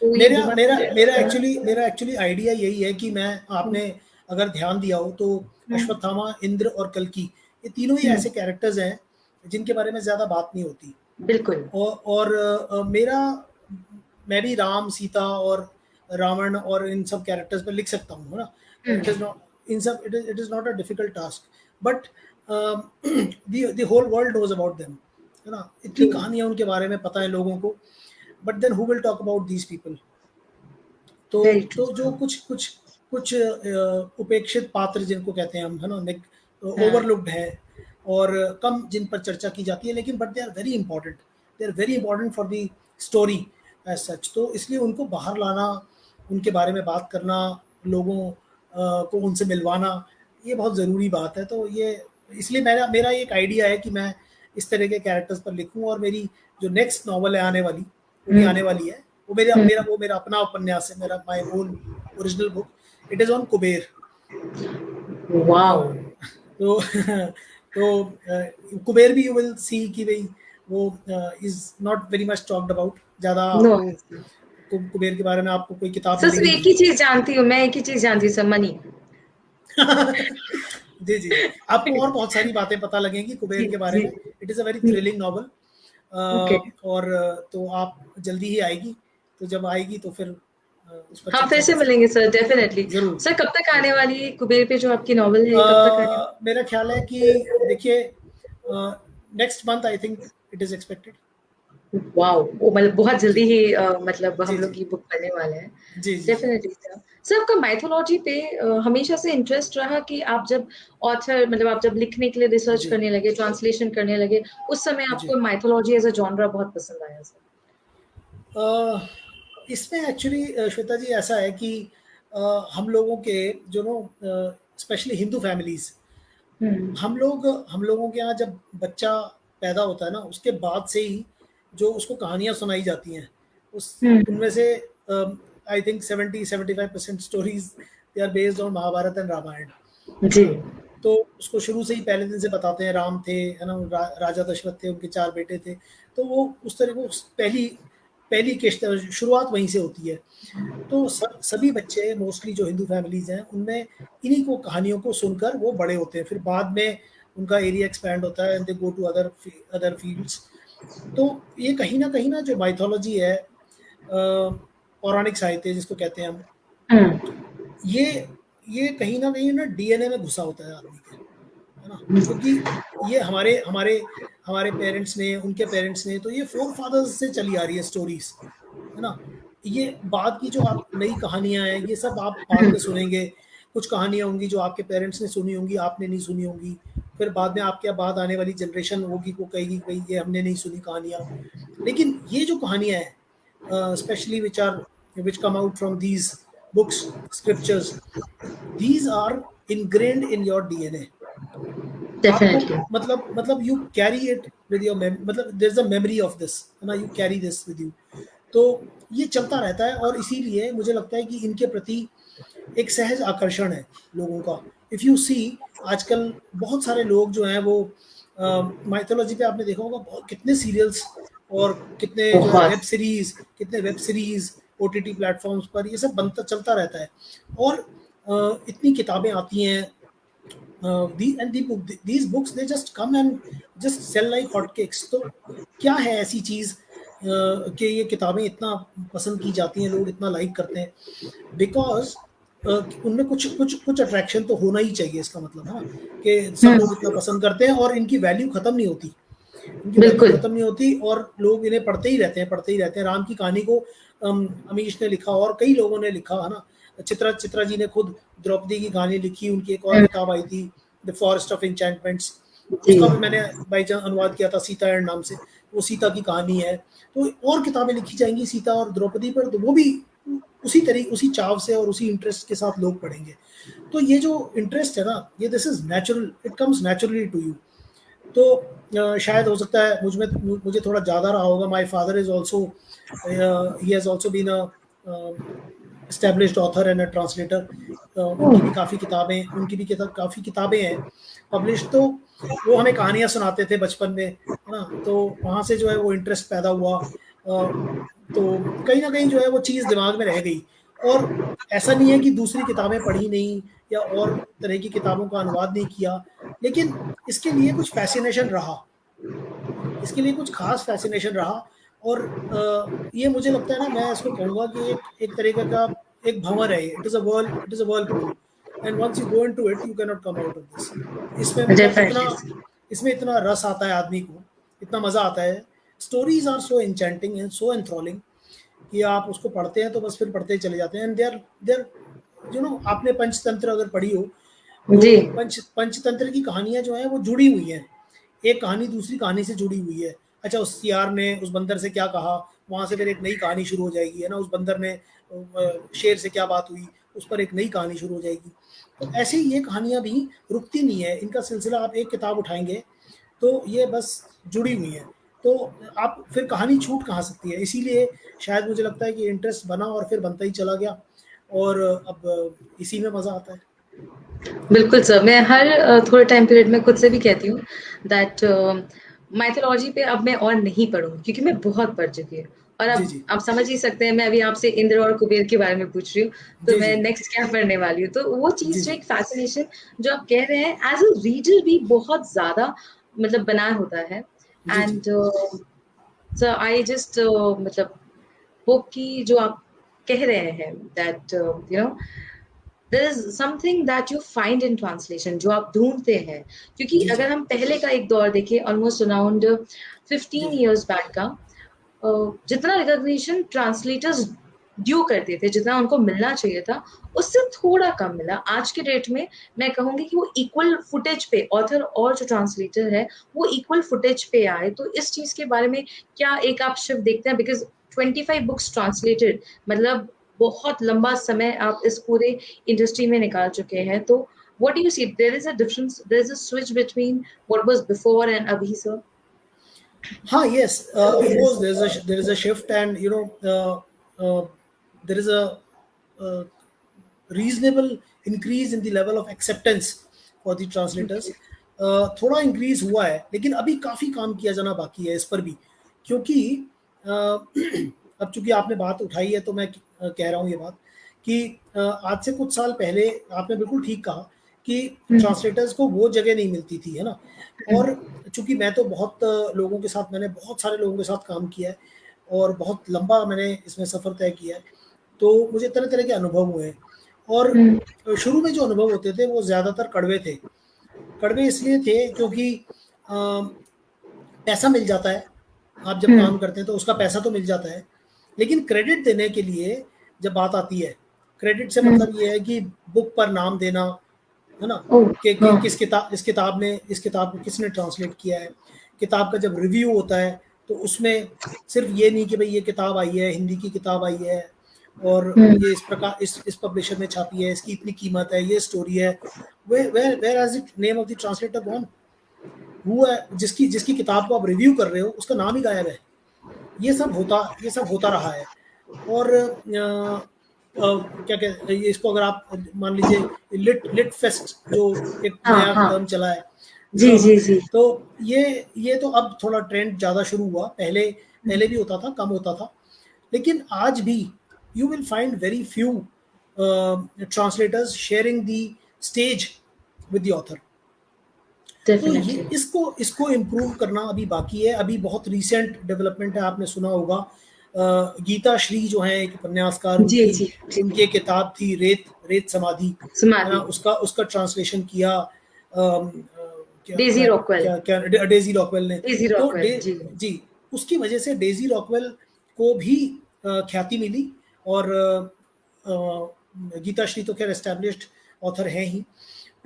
[SPEAKER 1] तो ये
[SPEAKER 2] मेरा
[SPEAKER 1] बहुत
[SPEAKER 2] मेरा
[SPEAKER 1] इंटरेस्टिंग
[SPEAKER 2] मेरा एक्चुअली आइडिया यही है कि मैं,
[SPEAKER 1] है।
[SPEAKER 2] आपने अगर ध्यान दिया हो तो
[SPEAKER 1] हम्म,
[SPEAKER 2] अश्वत्थामा, इंद्र और कल्कि, ये तीनों ही
[SPEAKER 1] हम्म,
[SPEAKER 2] ऐसे कैरेक्टर्स हैं जिनके बारे में ज़्यादा बात नहीं होती।
[SPEAKER 1] बिल्कुल।
[SPEAKER 2] और मैं भी राम, सीता और रावण और इन सब कैरेक्टर्स पर लिख सकता हूँ, है ना। It is
[SPEAKER 1] hmm,
[SPEAKER 2] not, in सब it is not a difficult task, but the whole world knows about them, है ना, इतनी
[SPEAKER 1] True.
[SPEAKER 2] कहानियां उनके बारे में पता है लोगों को, but then who will talk about these people? तो
[SPEAKER 1] Very true.
[SPEAKER 2] जो कुछ कुछ कुछ उपेक्षित पात्र जिनको कहते हैं हम, है ना,
[SPEAKER 1] हाँ.
[SPEAKER 2] ओवरलुक्ड है और कम जिन पर चर्चा की जाती है, लेकिन but they are very important, they are very important for the story as such. तो इसलिए उनको बाहर लाना, उनके बारे में बात करना, लोगों को उनसे मिलवाना, ये बहुत ज़रूरी बात है। तो ये इसलिए मेरा मेरा एक आइडिया है कि मैं इस तरह के कैरेक्टर्स पर लिखूं, और मेरी जो नेक्स्ट नॉवल है आने वाली, वो भी आने
[SPEAKER 1] हम्म.
[SPEAKER 2] वाली है, वो मेरा मेरा
[SPEAKER 1] हम्म.
[SPEAKER 2] वो मेरा अपना उपन्यास है, मेरा my own original book, it is on Kuber.
[SPEAKER 1] Wow.
[SPEAKER 2] तो तो कुबेर भी यू विल सी कि भाई वो is not very much talked about, ज़्यादा
[SPEAKER 1] No.
[SPEAKER 2] आपको कुबेर के बारे में आपको कोई किताब
[SPEAKER 1] सर सिर्फ
[SPEAKER 2] मिलेगी
[SPEAKER 1] एक ही
[SPEAKER 2] नहीं।
[SPEAKER 1] चीज जानती हूँ मैं, एक ही चीज जानती हूँ सर, मनी.
[SPEAKER 2] जी जी जी, आपको और बहुत सारी बातें पता लगेंगी कुबेर
[SPEAKER 1] जी
[SPEAKER 2] के बारे
[SPEAKER 1] जी.
[SPEAKER 2] में। It is a very
[SPEAKER 1] hmm.
[SPEAKER 2] Thrilling novel,
[SPEAKER 1] okay.
[SPEAKER 2] और तो आप जल्दी ही आएगी, तो जब आएगी तो फिर उस पर
[SPEAKER 1] हम फिर
[SPEAKER 2] चर्चा
[SPEAKER 1] से
[SPEAKER 2] कर
[SPEAKER 1] मिलेंगे
[SPEAKER 2] सकते हैं।
[SPEAKER 1] Sir, definitely.
[SPEAKER 2] ज़रूर
[SPEAKER 1] सर कब तक आने
[SPEAKER 2] ज़रूर।
[SPEAKER 1] वाली है कुबेर पे जो आपकी नॉवल है, ये कब तक आने
[SPEAKER 2] मेरा ख्याल है कि देखिए next month I think it is expected.
[SPEAKER 1] वाली? वाओ, वो मतलब बहुत
[SPEAKER 2] जी
[SPEAKER 1] जल्दी ही मतलब
[SPEAKER 2] जी
[SPEAKER 1] हम
[SPEAKER 2] जी
[SPEAKER 1] लोग ये बुक पढ़ने वाले हैं.
[SPEAKER 2] जी जी जी।
[SPEAKER 1] Definitely sir. सर आपका माइथोलॉजी पे हमेशा से इंटरेस्ट रहा कि आप जब ऑथर, मतलब आप जब लिखने के लिए रिसर्च
[SPEAKER 2] जी
[SPEAKER 1] करने लगे, ट्रांसलेशन करने लगे, उस समय
[SPEAKER 2] जी।
[SPEAKER 1] आपको माइथोलॉजी एज अ जॉनरा बहुत पसंद आया सर?
[SPEAKER 2] अ, इसमें एक्चुअली श्वेता जी ऐसा है कि हम लोगों के जो नो स्पेशली हिंदू फैमिलीज़,
[SPEAKER 1] हम्म.
[SPEAKER 2] हम लोगों के यहाँ जब बच्चा पैदा होता है ना, उसके बाद से ही जो उसको कहानियाँ सुनाई जाती हैं, उस
[SPEAKER 1] हम्म.
[SPEAKER 2] उनमें से I think 70-75% stories they are based on Mahabharat and Ramayan, है
[SPEAKER 1] जी.
[SPEAKER 2] ना। तो उसको शुरू से ही पहले दिन से बताते हैं, राम थे, है ना, राजा दशरथ थे, उनके 4 बेटे थे। तो वो उस तरह को पहली पहली किश्त शुरुआत वहीं से होती है। तो सभी बच्चे मोस्टली जो हिंदू फैमिलीज़ हैं, उनमें इन्हीं को कहानियों को सुनकर वो बड़े होते हैं। फिर बाद में उनका एरिया एक्सपैंड होता है and they go to other fields. तो ये कहीं न जो माइथोलॉजी है, पौराणिक साहित्य जिसको कहते हैं हम,
[SPEAKER 1] हम्म.
[SPEAKER 2] ये ये कहीं न कहीं ना डीएनए में घुसा होता है आदमी के, है ना? क्योंकि ये हमारे हमारे हमारे पेरेंट्स ने, उनके पेरेंट्स ने, तो ये फोर फादर्स से चली आ रही है स्टोरीज़, है ना? ये बाद की जो आप नई कहानियाँ हैं, ये सब आप बाद में सुनेंगे। कुछ कहानियाँ होंगी जो आपके पेरेंट्स ने सुनी होंगी, आपने नहीं सुनी होंगी। फिर बाद में आपके बाद आने वाली जनरेशन होगी, वो कहेगी कि भई ये हमने नहीं सुनी कहानियाँ। लेकिन ये जो कहानियाँ हैं, specially which come out from these books, scriptures, these are ingrained in your DNA. आपको
[SPEAKER 1] डेफिनेटली.
[SPEAKER 2] मतलब you carry it with your मतलब there is a memory of this, है ना, you carry this with you. तो ये चलता रहता है, और इसीलिए मुझे लगता है कि इनके प्रति एक सहज आकर्षण है लोगों का। इफ़ यू सी, आजकल बहुत सारे लोग जो हैं वो माइथोलॉजी पे आपने देखा होगा, बहुत कितने सीरियल्स और कितने जो है
[SPEAKER 1] बहुत.
[SPEAKER 2] वेब सीरीज़ ओटीटी प्लेटफ़ॉर्म्स पर ये सब बनता चलता रहता है। और इतनी किताबें आती हैं, these books they just come and just sell like hotcakes। तो क्या है ऐसी चीज़ कि ये किताबें इतना पसंद की जाती हैं, लोग इतना लाइक करते हैं? बिकॉज़ उनमें कुछ अट्रैक्शन तो होना ही चाहिए, इसका मतलब है ना, कि सब लोग इतना
[SPEAKER 1] हम्म.
[SPEAKER 2] पसंद करते हैं और इनकी वैल्यू ख़त्म नहीं होती। इनकी वैल्यू
[SPEAKER 1] बिल्कुल.
[SPEAKER 2] ख़त्म नहीं होती और लोग इन्हें पढ़ते ही रहते हैं, पढ़ते ही रहते हैं। राम की कहानी को अमीश ने लिखा और कई लोगों ने लिखा, है ना। चित्रा जी ने खुद द्रौपदी की कहानी लिखी, उनकी एक और
[SPEAKER 1] हम्म.
[SPEAKER 2] किताब आई थी, द फॉरेस्ट ऑफ एन्चेंटमेंट्स,
[SPEAKER 1] जी.
[SPEAKER 2] उसका भी मैंने बाय चांस अनुवाद किया था, सीता एंड नाम से। वो सीता की कहानी है। तो और किताबें लिखी जाएँगी सीता और द्रौपदी पर, तो वो भी उसी चाव से और उसी इंटरेस्ट के साथ लोग पढ़ेंगे। तो ये जो इंटरेस्ट है ना, ये this is natural, it comes naturally to you. तो शायद हो सकता है मुझे थोड़ा ज़्यादा रहा होगा। My father is also he has also been a, established author and a translator. उनकी भी काफ़ी किताबें हैं पब्लिश्ड। तो वो हमें कहानियाँ सुनाते थे बचपन में, है ना? तो वहाँ से जो है वो इंटरेस्ट पैदा हुआ। तो कहीं न कहीं जो है वो चीज़ दिमाग में रह गई। और ऐसा नहीं है कि दूसरी किताबें पढ़ी नहीं या और तरह की किताबों का अनुवाद नहीं किया, लेकिन इसके लिए कुछ फ़ैसिनेशन रहा, इसके लिए कुछ ख़ास फ़ैसिनेशन रहा। और ये मुझे लगता है ना, मैं इसको कहूँगा कि एक एक तरीके का एक भंवर है ये, it is a Whirlpool. and once you go into it you cannot come out of this. इसमें मतलब इसमें इतना रस आता है आदमी को, इतना मजा आता है. Stories are so enchanting and so enthralling कि आप उसको पढ़ते हैं तो बस फिर पढ़ते ही चले जाते हैं. And they're you know, आपने पंचतंत्र अगर पढ़ी हो तो पंचतंत्र की कहानियां जो है वो जुड़ी हुई हैं, एक कहानी दूसरी कहानी से जुड़ी हुई है. अच्छा, उस सियार ने उस बंदर से क्या कहा, वहां से फिर एक नई कहानी शुरू हो जाएगी, है ना. उस बंदर ने शेर से क्या बात हुई, उस पर एक नई कहानी शुरू हो जाएगी. तो ऐसे ही ये कहानियां भी रुकती नहीं है, इनका सिलसिला आप एक किताब उठाएंगे तो ये बस जुड़ी हुई है, तो आप फिर कहानी छूट कहाँ सकती है. इसीलिए शायद मुझे लगता है कि इंटरेस्ट बना और फिर बनता ही चला गया, और अब इसी में मजा आता है.
[SPEAKER 1] बिल्कुल सर, मैं हर थोड़े टाइम पीरियड में खुद से भी कहती हूँ दैट माइथोलॉजी पे अब मैं और नहीं पढ़ूंगी, क्योंकि मैं बहुत पढ़ चुकी हूँ. और अब आप समझ ही सकते हैं, मैं अभी आपसे इंद्र और कुबेर के बारे में पूछ रही हूँ, तो मैं नेक्स्ट क्या पढ़ने वाली हूँ. तो वो चीज जो एक फैसिनेशन जो आप कह रहे हैं, एज अ रीडर भी बहुत ज्यादा मतलब बना होता है. एंड सर आई जस्ट मतलब बुक की जो आप कह रहे हैं that you know there is something that you find in translation जो आप ढूंढते हैं. क्योंकि अगर हम पहले का एक दौर देखें, ऑलमोस्ट अराउंड 15 years बैक का, जितना रिकॉग्निशन ट्रांसलेटर्स ड्यू करते थे, जितना उनको मिलना चाहिए था, उससे थोड़ा कम मिला. आज के डेट में मैं कहूंगी कि वो इक्वल फुटेज पे ऑथर और जो ट्रांसलेटर है वो इक्वल फुटेज पे आए. तो इस चीज के बारे में क्या एक आप शिफ्ट देखते हैं? बिकॉज 25 बुक्स ट्रांसलेटेड मतलब बहुत लंबा समय आप इस पूरे इंडस्ट्री में निकाल चुके हैं. तो what do you see? There is a difference, there is a switch between what was before and abhi, sir?
[SPEAKER 2] Yes, of course there is a shift, and you know there is a reasonable increase in the level of acceptance for the translators. थोड़ा increase हुआ है, लेकिन अभी काफ़ी काम किया जाना बाकी है इस पर भी, क्योंकि अब चूंकि आपने बात उठाई है तो मैं कह रहा हूँ ये बात कि आज से कुछ साल पहले आपने बिल्कुल ठीक कहा कि ट्रांसलेटर्स को वो जगह नहीं मिलती थी, है ना. और चूंकि मैं तो बहुत लोगों के साथ, मैंने बहुत सारे लोगों के साथ काम किया है और बहुत लंबा मैंने इसमें सफ़र तय किया है, तो मुझे तरह तरह के अनुभव हुए हैं. और शुरू में जो अनुभव होते थे वो ज़्यादातर कड़वे थे. कड़वे इसलिए थे क्योंकि पैसा मिल जाता है, आप जब काम करते हैं तो उसका पैसा तो मिल जाता है, लेकिन क्रेडिट देने के लिए जब बात आती है, क्रेडिट से मतलब ये है कि बुक पर नाम देना, है ना, कि इस किताब को किसने ट्रांसलेट किया है. किताब का जब रिव्यू होता है तो उसमें सिर्फ ये नहीं कि भाई ये किताब आई है, हिंदी की किताब आई है और ये इस प्रकार इस पब्लिशर में छापी है, इसकी इतनी कीमत है, ये स्टोरी है. Where has the name of the translator gone? हुआ जिसकी किताब को आप रिव्यू कर रहे हो उसका नाम ही गायब है. ये सब होता रहा है. और क्या कहते हैं इसको, अगर आप मान लीजिए लिट फेस्ट जो एक नया टर्म चला है, जी. तो ये तो अब थोड़ा ट्रेंड ज़्यादा शुरू हुआ, पहले भी होता था, कम होता था, लेकिन आज भी you will find very few translators sharing the stage with the author. तो ये इसको इम्प्रूव करना अभी बाकी है. अभी बहुत रिसेंट डेवलपमेंट है, आपने सुना होगा गीता श्री जो है एक उपन्यासकार, उनकी किताब थी रेत समाधि, उसका ट्रांसलेशन किया
[SPEAKER 1] डेजी
[SPEAKER 2] रॉकवेल ने. तो जी, उसकी वजह से डेजी रॉकवेल को भी ख्याति मिली, और गीता श्री तो खैर एस्टैब्लिश्ड ऑथर है ही,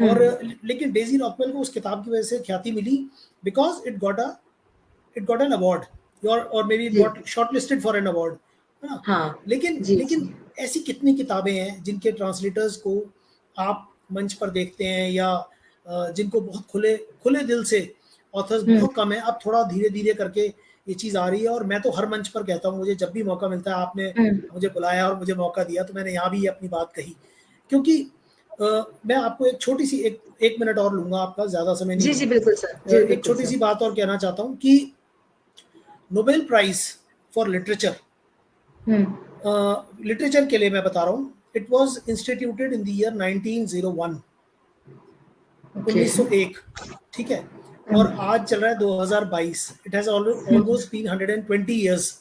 [SPEAKER 2] और लेकिन डेजी रॉकवेल को उस किताब की वजह से ख्याति मिली because it got an award और maybe got shortlisted for an award, है ना. लेकिन ऐसी कितनी किताबें हैं जिनके ट्रांसलेटर्स को आप मंच पर देखते हैं, या जिनको बहुत खुले दिल से, ऑथर्स बहुत कम है. अब थोड़ा धीरे धीरे करके ये चीज़ आ रही है, और मैं तो हर मंच पर कहता हूँ, मुझे जब भी मौका मिलता है, आपने मुझे बुलाया और मुझे मौका दिया तो मैंने यहाँ भी अपनी बात कही, क्योंकि मैं आपको एक छोटी सी एक मिनट और लूंगा आपका, ज्यादा समय नहीं.
[SPEAKER 1] जी बिल्कुल सर.
[SPEAKER 2] एक छोटी सी बात और कहना चाहता हूँ कि Nobel prize for literature, literature के लिए मैं बता रहा हूँ, it was instituted in the year 1901, 1901, ठीक है, और आज चल रहा है 2022. It has almost been 120 years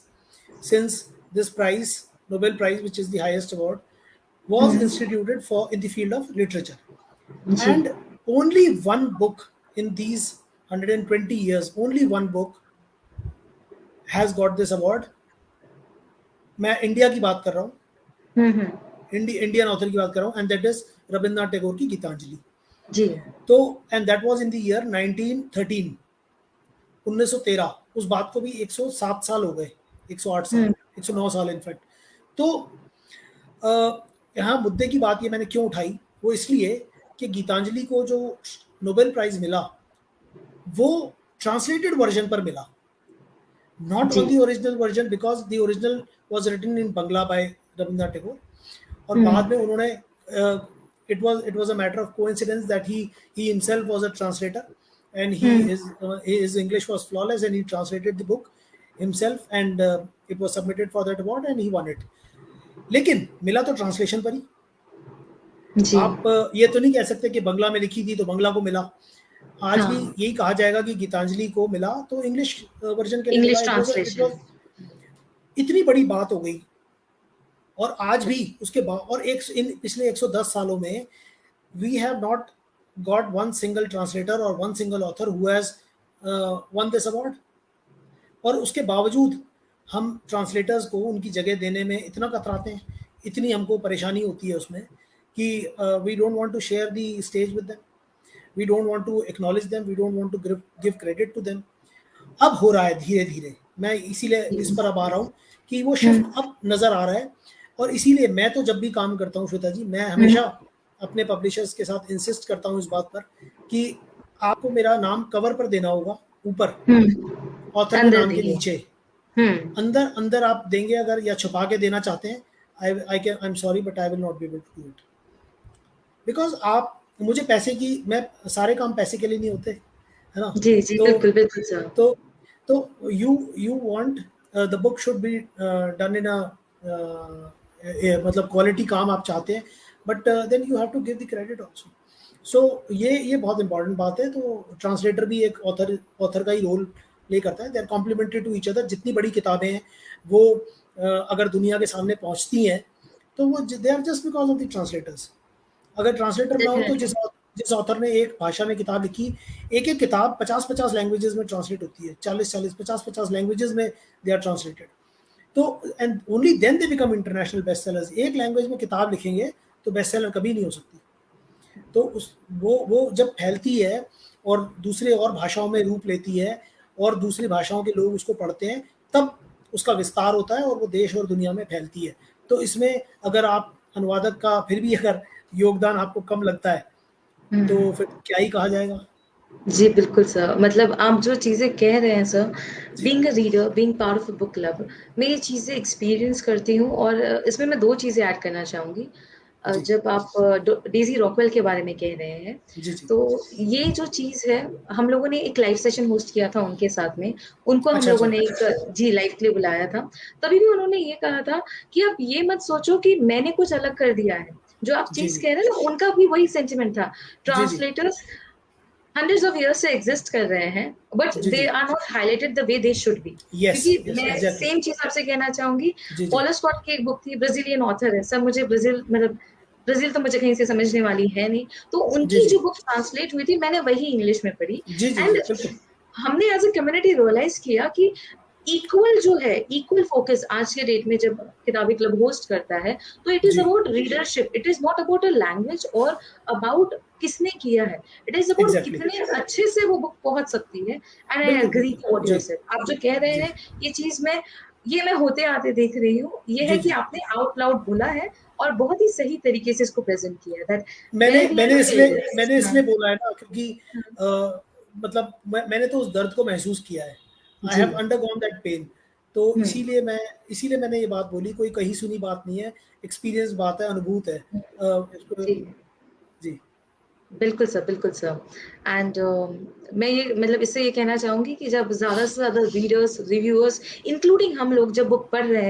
[SPEAKER 2] since this prize, Nobel Prize, which is the highest award, was instituted for in the field of literature,
[SPEAKER 1] जी
[SPEAKER 2] and only one book in these 120 years, only one book has got this award. मैं India की बात कर रहा हूँ, Indian author की बात कर रहा हूँ, and that is Rabindranath Tagore की गीतांजलि.
[SPEAKER 1] जी
[SPEAKER 2] तो and that was in the year 1913, 1913. उस बात को भी 107 साल हो गए, 108 साल, 109 साल इनफैक्ट. तो यहाँ मुद्दे की बात ये मैंने क्यों उठाई, वो इसलिए कि गीतांजलि को जो नोबेल प्राइज मिला वो ट्रांसलेटेड वर्जन पर मिला, not on the original version, because the original was written in Bangla by Rabindranath Tagore. और बाद में उन्होंने it was a matter of coincidence that he himself was a translator, and his English was flawless, and he translated the book himself, and it was submitted for that award and he won it. लेकिन मिला तो translation पर ही. आप ये तो नहीं कह सकते कि बंगला में लिखी थी तो बंगला को मिला. आज भी यही कहा जाएगा कि गीतांजलि को मिला तो इंग्लिश वर्जन के
[SPEAKER 1] इंग्लिश ट्रांसलेशन.
[SPEAKER 2] इतनी बड़ी बात हो गई. और आज भी उसके बाद, और पिछले 110 सालों में we have not got one single translator और one single author who has won this award. और उसके बावजूद हम ट्रांसलेटर्स को उनकी जगह देने में इतना कतराते हैं, इतनी हमको परेशानी होती है उसमें कि we don't want to share the stage with them, we don't want to acknowledge them, we don't want to give credit to them. अब हो रहा है धीरे धीरे, मैं इसीलिए इस पर अब आ रहा हूँ कि वो शिफ्ट अब नजर आ रहा है. और इसीलिए मैं तो जब भी काम करता हूँ श्वेता जी, मैं हमेशा अपने पब्लिशर्स के साथ इंसिस्ट करता हूँ इस बात पर कि आपको मेरा नाम कवर पर देना होगा, ऊपर ऑथर के नाम के नीचे. अंदर आप देंगे अगर, या छुपा के देना चाहते हैं, I am sorry but I will not be able to do it, because आप मुझे पैसे की, मैं सारे काम पैसे के लिए नहीं होते, है ना.
[SPEAKER 1] जी जी बिल्कुल बिल्कुल सर.
[SPEAKER 2] तो you want the book should be done in a मतलब क्वालिटी काम आप चाहते हैं, but then you have to give the credit also. So ये बहुत इंपॉर्टेंट बात है. तो ट्रांसलेटर भी एक ऑथर का ही रोल प्ले करता है. They are complementary to each other. जितनी बड़ी किताबें हैं वो अगर दुनिया के सामने पहुंचती हैं तो वो they are just because of the translators. अगर ट्रांसलेटर ना हो तो जिस ऑथर ने एक भाषा में किताब लिखी, एक किताब 50-50 लैंग्वेजेस में ट्रांसलेट होती है, 40-40 50-50 लैंग्वेजेस में दे आर ट्रांसलेटेड. तो and only then they become international best sellers. एक लैंग्वेज में किताब लिखेंगे तो बेस्ट सेलर कभी नहीं हो सकती. तो वो जब फैलती है और दूसरे और भाषाओं में रूप लेती है और दूसरी भाषाओं के लोग उसको पढ़ते हैं, तब उसका विस्तार होता है और वो देश और दुनिया में फैलती है. तो इसमें अगर आप अनुवादक का फिर भी अगर योगदान आपको कम लगता है तो फिर क्या ही कहा जाएगा.
[SPEAKER 1] जी बिल्कुल सर. मतलब आप जो चीज़ें कह रहे हैं sir, being a reader, being part of a book club, मैं ये चीज़ें एक्सपीरियंस करती हूँ. और इसमें मैं 2 चीज़ें ऐड करना चाहूँगी. जब आप डेज़ी रॉकवेल के बारे में कह रहे हैं, तो ये जो चीज़ है, हम लोगों ने एक लाइव सेशन होस्ट किया था उनके साथ में. उनको हम लोगों ने एक जी लाइव के लिए बुलाया था. तभी भी उन्होंने ये कहा था कि आप ये मत सोचो कि मैंने कुछ अलग कर दिया है. जो आप चीज़ कह रहे हैं ना, उनका भी वही सेंटिमेंट था. ट्रांसलेटर्स hundreds of years से एग्जिस्ट कर रहे हैं, but they are not highlighted the way they should be. क्योंकि मैं सेम चीज आपसे कहना चाहूंगी. पॉल स्कॉट की एक बुक थी, ब्राजीलियन ऑथर है सर. मुझे ब्राजील तो मुझे कहीं से समझने वाली है नहीं. तो उनकी जो बुक ट्रांसलेट हुई थी, मैंने वही इंग्लिश में पढ़ी. एंड हमने एज ए कम्युनिटी रियलाइज किया कि इक्वल जो है, इक्वल फोकस आज के डेट में जब किताबी क्लब होस्ट करता है, तो it is about readership. It is not about a language और अबाउट किसने किया है. इट इज अबाउट कितने अच्छे से वो बुक पहुंच सकती है. And I agree to what you said. आप जो कह रहे हैं, ये चीज मैं होते आते देख रही हूँ. ये है कि आपने आउट लाउड बोला है और बहुत ही सही तरीके से इसको प्रेजेंट किया है. दैट
[SPEAKER 2] मैंने इसलिए बोला है ना क्योंकि मतलब मैंने तो उस दर्द को महसूस किया है. I have undergone that pain. तो इसीलिए मैंने ये बात बोली. कोई कहीं सुनी बात नहीं है, एक्सपीरियंस बात है, अनुभूत है. जी
[SPEAKER 1] बिल्कुल सर, बिल्कुल सर. एंड मैं ये मतलब इससे ये कहना चाहूंगी कि जब ज्यादा से ज्यादा रीडर्स, रिव्यूअर्स, इंक्लूडिंग हम लोग जब बुक पढ़ रहे हैं